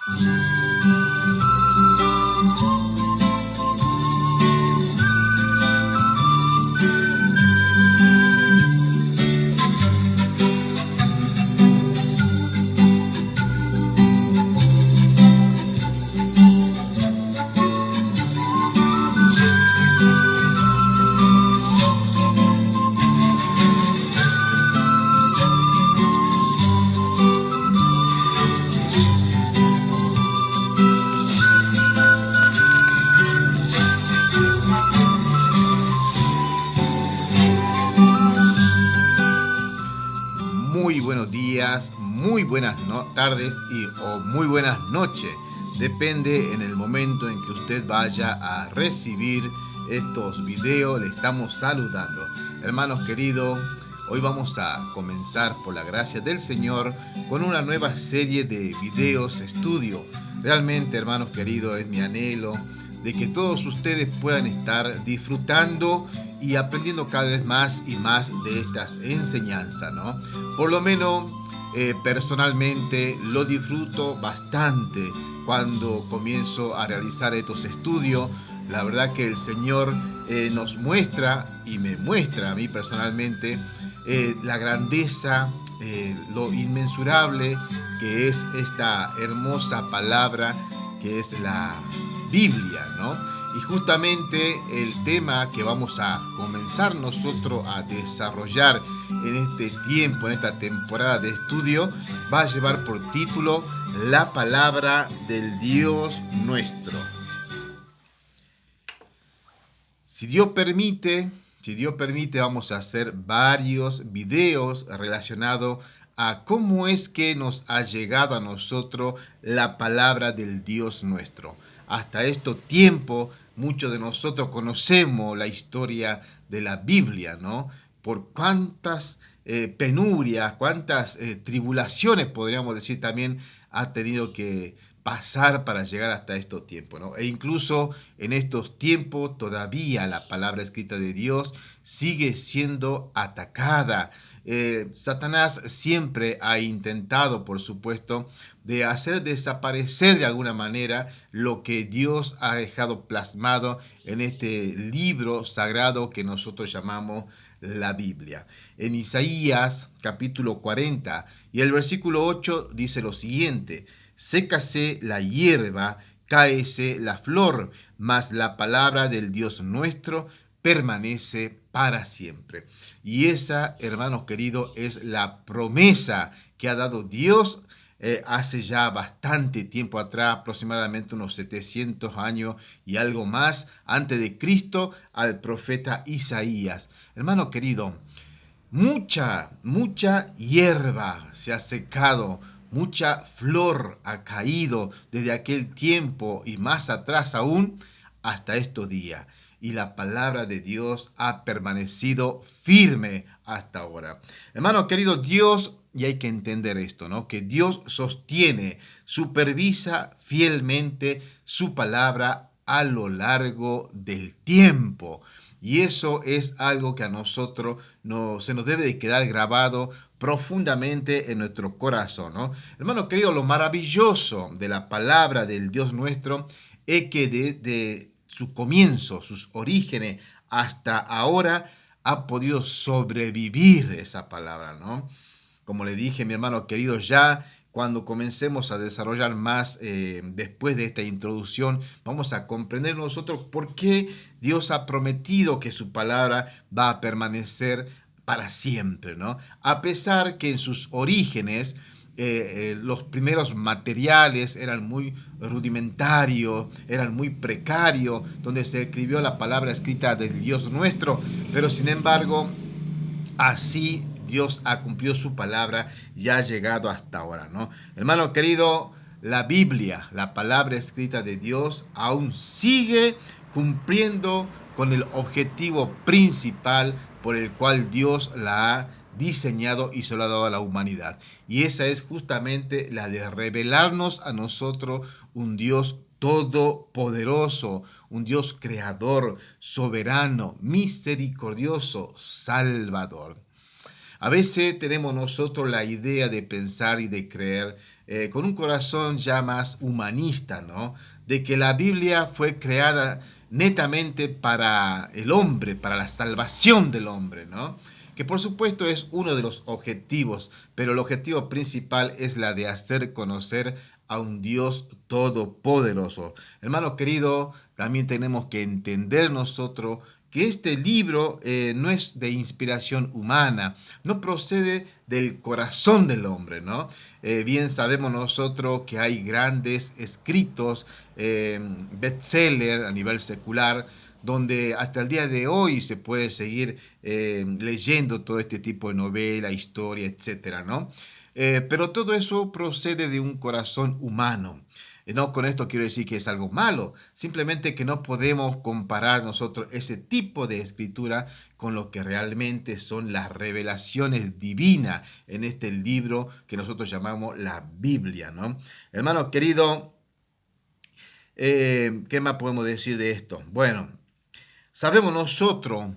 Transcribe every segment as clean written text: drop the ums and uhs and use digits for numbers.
Muy buenos días, muy buenas tardes o muy buenas noches. Depende en el momento en que usted vaya a recibir estos videos. Le estamos saludando. Hermanos queridos, hoy vamos a comenzar por la gracia del Señor con una nueva serie de videos estudio. Realmente, hermanos queridos, es mi anhelo de que todos ustedes puedan estar disfrutando y aprendiendo cada vez más y más de estas enseñanzas, ¿no? Por lo menos personalmente lo disfruto bastante cuando comienzo a realizar estos estudios. La verdad que el Señor nos muestra y me muestra a mí personalmente la grandeza, lo inmensurable que es esta hermosa palabra que es la Biblia, ¿no? Y justamente el tema que vamos a comenzar nosotros a desarrollar en este tiempo, en esta temporada de estudio, va a llevar por título La palabra del Dios nuestro. Si Dios permite, vamos a hacer varios videos relacionados a cómo es que nos ha llegado a nosotros la palabra del Dios nuestro. Hasta este tiempo, muchos de nosotros conocemos la historia de la Biblia, ¿no? Por cuántas penurias, cuántas tribulaciones, podríamos decir también, ha tenido que pasar para llegar hasta estos tiempos, ¿no? E incluso en estos tiempos todavía la palabra escrita de Dios sigue siendo atacada. Satanás siempre ha intentado, por supuesto, de hacer desaparecer de alguna manera lo que Dios ha dejado plasmado en este libro sagrado que nosotros llamamos la Biblia. En Isaías capítulo 40 y el versículo 8 dice lo siguiente: sécase la hierba, cáese la flor, mas la palabra del Dios nuestro permanece para siempre. Y esa, hermanos queridos, es la promesa que ha dado Dios hace ya bastante tiempo atrás, aproximadamente unos 700 años y algo más antes de Cristo, al profeta Isaías. Hermano querido, mucha hierba se ha secado, mucha flor ha caído desde aquel tiempo y más atrás aún hasta estos días. Y la palabra de Dios ha permanecido firme hasta ahora. Hermano querido, Dios, y hay que entender esto, ¿no? Que Dios sostiene, supervisa fielmente su palabra a lo largo del tiempo. Y eso es algo que a nosotros se nos debe de quedar grabado profundamente en nuestro corazón, ¿no? Hermano querido, lo maravilloso de la palabra del Dios nuestro es que desde su comienzo, sus orígenes, hasta ahora ha podido sobrevivir esa palabra, ¿no? Como le dije, mi hermano querido, ya cuando comencemos a desarrollar más después de esta introducción, vamos a comprender nosotros por qué Dios ha prometido que su palabra va a permanecer para siempre, ¿no? A pesar que en sus orígenes los primeros materiales eran muy rudimentarios, eran muy precarios, donde se escribió la palabra escrita del Dios nuestro, pero sin embargo, así Dios ha cumplido su palabra y ha llegado hasta ahora, ¿no? Hermano querido, la Biblia, la palabra escrita de Dios, aún sigue cumpliendo con el objetivo principal por el cual Dios la ha diseñado y se lo ha dado a la humanidad. Y esa es justamente la de revelarnos a nosotros un Dios todopoderoso, un Dios creador, soberano, misericordioso, salvador. A veces tenemos nosotros la idea de pensar y de creer con un corazón ya más humanista, ¿no? De que la Biblia fue creada netamente para el hombre, para la salvación del hombre, ¿no? Que por supuesto es uno de los objetivos, pero el objetivo principal es la de hacer conocer a un Dios todopoderoso. Hermano querido, también tenemos que entender nosotros que este libro no es de inspiración humana, no procede del corazón del hombre, ¿no? Bien sabemos nosotros que hay grandes escritos, bestseller a nivel secular, donde hasta el día de hoy se puede seguir leyendo todo este tipo de novela, historia, etcétera, ¿no? Pero todo eso procede de un corazón humano. No con esto quiero decir que es algo malo, simplemente que no podemos comparar nosotros ese tipo de escritura con lo que realmente son las revelaciones divinas en este libro que nosotros llamamos la Biblia, ¿no? Hermano querido, ¿qué más podemos decir de esto? Bueno, sabemos nosotros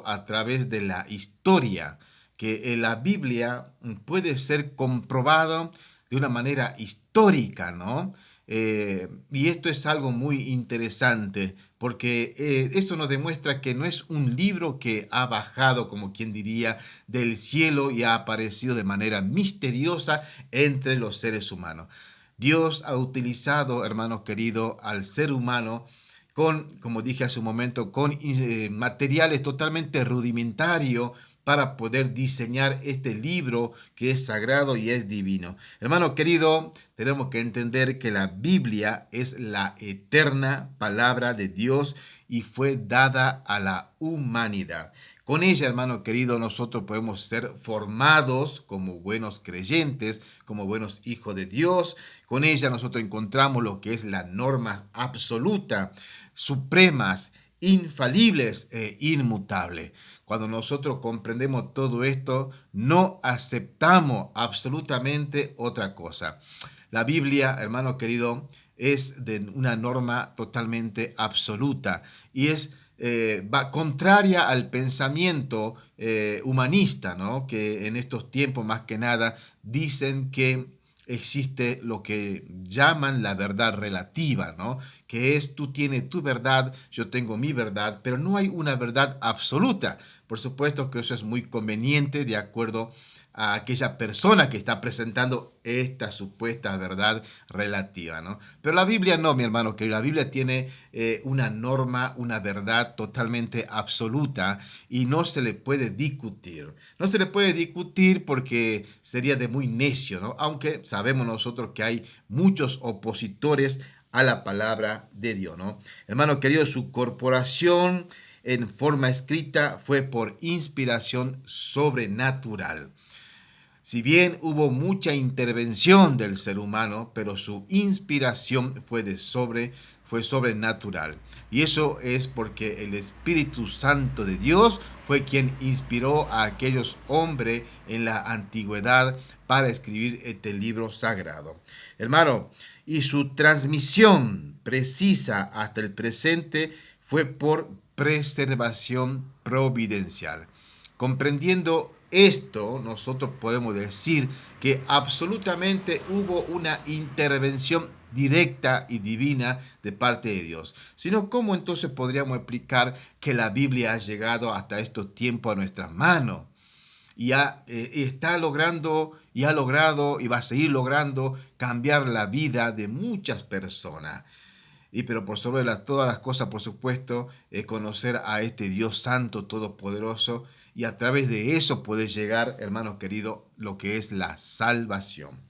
a través de la historia que la Biblia puede ser comprobada de una manera histórica, ¿no? Y esto es algo muy interesante porque esto nos demuestra que no es un libro que ha bajado, como quien diría, del cielo y ha aparecido de manera misteriosa entre los seres humanos. Dios ha utilizado, hermanos queridos, al ser humano con, como dije hace un momento, con materiales totalmente rudimentarios para poder diseñar este libro que es sagrado y es divino. Hermano querido, tenemos que entender que la Biblia es la eterna palabra de Dios y fue dada a la humanidad. Con ella, hermano querido, nosotros podemos ser formados como buenos creyentes, como buenos hijos de Dios. Con ella nosotros encontramos lo que es la norma absoluta, supremas, infalibles e inmutables. Cuando nosotros comprendemos todo esto, no aceptamos absolutamente otra cosa. La Biblia, hermano querido, es de una norma totalmente absoluta y es va contraria al pensamiento humanista, ¿no? Que en estos tiempos más que nada dicen que existe lo que llaman la verdad relativa, ¿no? Que es tú tienes tu verdad, yo tengo mi verdad, pero no hay una verdad absoluta. Por supuesto que eso es muy conveniente de acuerdo a aquella persona que está presentando esta supuesta verdad relativa, ¿no? Pero la Biblia no, mi hermano, que la Biblia tiene una norma, una verdad totalmente absoluta y no se le puede discutir. No se le puede discutir porque sería de muy necio, ¿no? Aunque sabemos nosotros que hay muchos opositores a la palabra de Dios, ¿no? Hermano querido, su corporación en forma escrita fue por inspiración sobrenatural. Si bien hubo mucha intervención del ser humano, pero su inspiración fue sobrenatural. Y eso es porque el Espíritu Santo de Dios fue quien inspiró a aquellos hombres en la antigüedad para escribir este libro sagrado. Hermano, y su transmisión precisa hasta el presente fue por preservación providencial. Comprendiendo esto, nosotros podemos decir que absolutamente hubo una intervención directa y divina de parte de Dios. Sino, ¿cómo entonces podríamos explicar que la Biblia ha llegado hasta estos tiempos a nuestras manos? Y está logrando, y ha logrado, y va a seguir logrando cambiar la vida de muchas personas. Y pero por sobre todas las cosas, por supuesto, conocer a este Dios Santo, Todopoderoso, y a través de eso puede llegar, hermanos queridos, lo que es la salvación.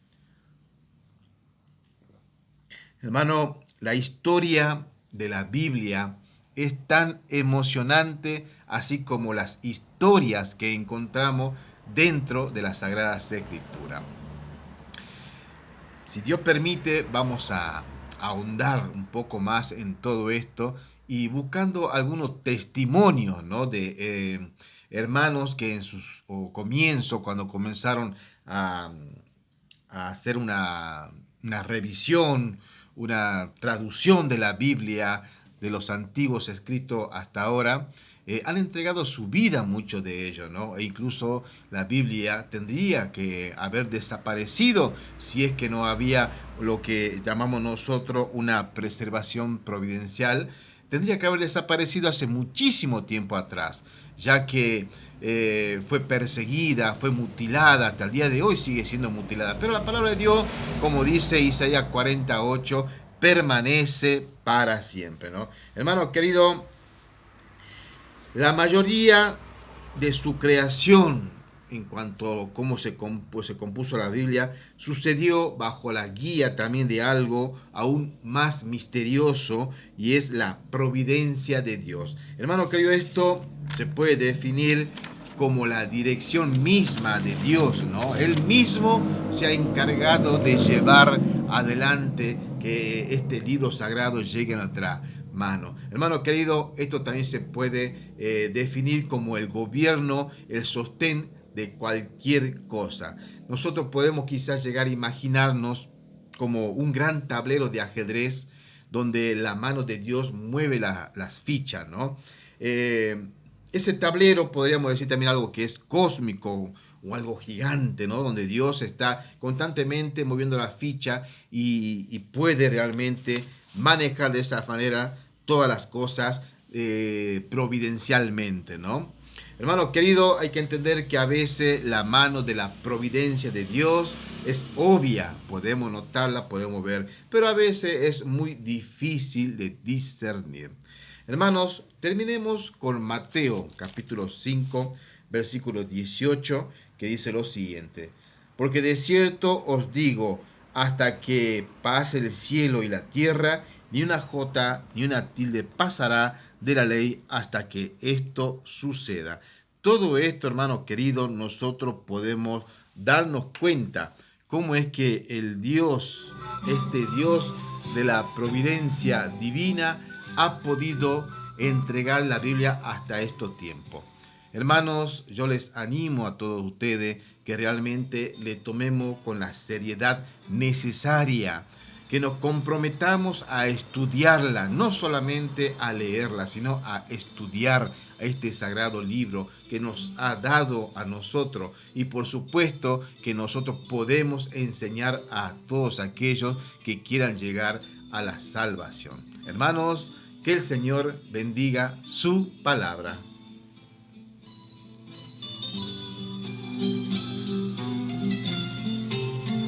Hermano, la historia de la Biblia es tan emocionante, así como las historias que encontramos dentro de las Sagradas Escrituras. Si Dios permite, vamos a ahondar un poco más en todo esto y buscando algunos testimonios, ¿no? De hermanos que en sus comienzos, cuando comenzaron a, a hacer una revisión, una traducción de la Biblia, de los antiguos escritos hasta ahora, han entregado su vida muchos de ellos, ¿no? E incluso la Biblia tendría que haber desaparecido si es que no había lo que llamamos nosotros una preservación providencial. Tendría que haber desaparecido hace muchísimo tiempo atrás, ya que fue perseguida, fue mutilada, hasta el día de hoy sigue siendo mutilada. Pero la palabra de Dios, como dice Isaías 48, permanece para siempre, ¿no? Hermano querido, la mayoría de su creación, en cuanto a cómo se compuso la Biblia, sucedió bajo la guía también de algo aún más misterioso, y es la providencia de Dios. Hermano querido, esto se puede definir como la dirección misma de Dios, ¿no? Él mismo se ha encargado de llevar adelante que este libro sagrado llegue a nuestra mano. Hermano querido, esto también se puede definir como el gobierno, el sostén de cualquier cosa. Nosotros podemos quizás llegar a imaginarnos como un gran tablero de ajedrez donde la mano de Dios mueve las fichas, ¿no? Ese tablero podríamos decir también algo que es cósmico o algo gigante, ¿no? Donde Dios está constantemente moviendo la ficha y puede realmente manejar de esa manera todas las cosas providencialmente, ¿no? Hermano querido, hay que entender que a veces la mano de la providencia de Dios es obvia, podemos notarla, podemos ver, pero a veces es muy difícil de discernir. Hermanos, terminemos con Mateo capítulo 5, versículo 18, que dice lo siguiente: porque de cierto os digo, hasta que pase el cielo y la tierra, ni una jota ni una tilde pasará de la ley hasta que esto suceda. Todo esto, hermano querido, nosotros podemos darnos cuenta cómo es que el Dios, este Dios de la providencia divina, ha podido entregar la Biblia hasta estos tiempos. Hermanos, yo les animo a todos ustedes que realmente le tomemos con la seriedad necesaria, que nos comprometamos a estudiarla, no solamente a leerla, sino a estudiar a este sagrado libro que nos ha dado a nosotros, y por supuesto que nosotros podemos enseñar a todos aquellos que quieran llegar a la salvación. Hermanos, que el Señor bendiga su palabra.